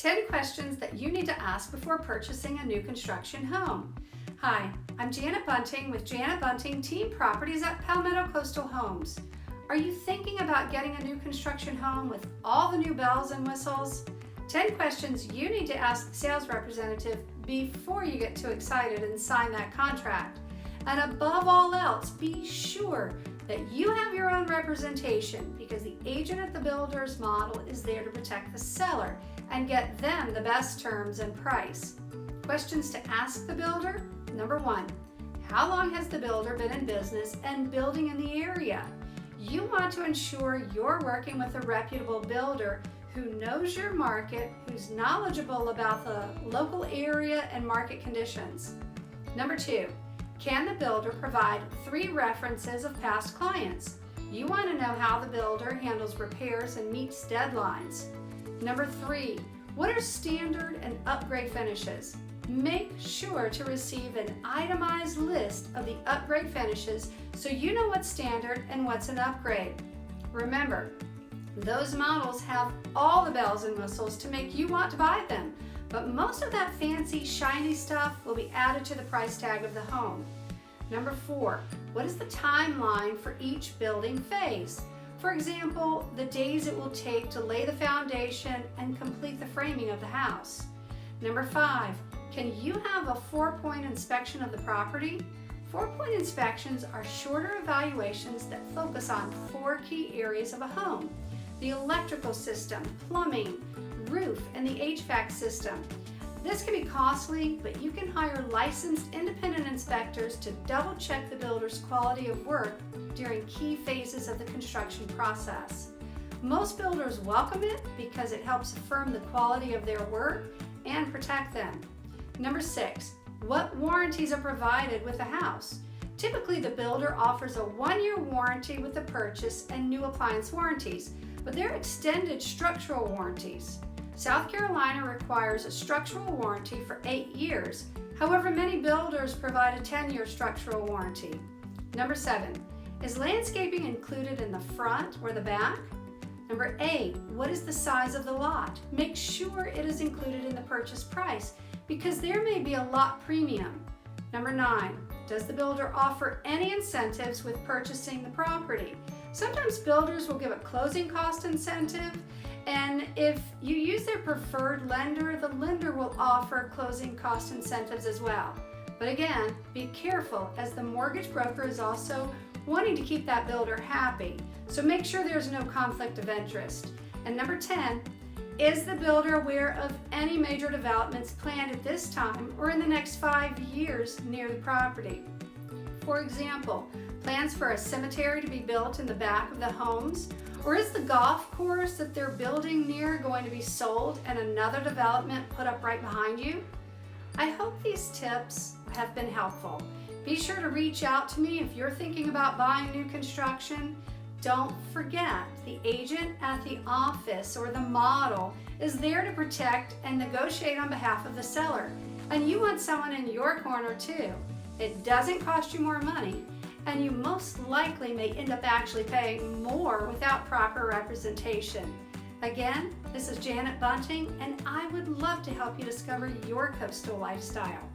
10 questions that you need to ask before purchasing a new construction home. Hi, I'm Janet Bunting with Janet Bunting Team Properties at Palmetto Coastal Homes. Are you thinking about getting a new construction home with all the new bells and whistles? 10 questions you need to ask the sales representative before you get too excited and sign that contract. And above all else, be sure that you have your own representation because the agent at the builder's model is there to protect the seller and get them the best terms and price. Questions to ask the builder. Number 1, how long has the builder been in business and building in the area? You want to ensure you're working with a reputable builder who knows your market, who's knowledgeable about the local area and market conditions. Number 2, can the builder provide 3 references of past clients? You want to know how the builder handles repairs and meets deadlines. Number 3, what are standard and upgrade finishes? Make sure to receive an itemized list of the upgrade finishes so you know what's standard and what's an upgrade. Remember, those models have all the bells and whistles to make you want to buy them, but most of that fancy, shiny stuff will be added to the price tag of the home. Number 4, what is the timeline for each building phase? For example, the days it will take to lay the foundation and complete the framing of the house. Number 5, can you have a 4-point inspection of the property? 4-point inspections are shorter evaluations that focus on 4 key areas of a home: the electrical system, plumbing, roof, and the HVAC system. This can be costly, but you can hire licensed independent inspectors to double check the builder's quality of work during key phases of the construction process. Most builders welcome it because it helps affirm the quality of their work and protect them. Number 6, what warranties are provided with the house? Typically, the builder offers a 1-year warranty with the purchase and new appliance warranties, but there are extended structural warranties. South Carolina requires a structural warranty for 8 years. However, many builders provide a 10-year structural warranty. Number 7, is landscaping included in the front or the back? Number 8, what is the size of the lot? Make sure it is included in the purchase price because there may be a lot premium. Number 9, does the builder offer any incentives with purchasing the property? Sometimes builders will give a closing cost incentive, and if you use their preferred lender, the lender will offer closing cost incentives as well. But again, be careful as the mortgage broker is also wanting to keep that builder happy. So make sure there's no conflict of interest. And number 10, is the builder aware of any major developments planned at this time or in the next 5 years near the property? For example, plans for a cemetery to be built in the back of the homes? Or is the golf course that they're building near going to be sold and another development put up right behind you? I hope these tips have been helpful. Be sure to reach out to me if you're thinking about buying new construction. Don't forget, the agent at the office or the model is there to protect and negotiate on behalf of the seller. And you want someone in your corner too. It doesn't cost you more money, and you most likely may end up actually paying more without proper representation. Again, this is Janet Bunting, and I would love to help you discover your coastal lifestyle.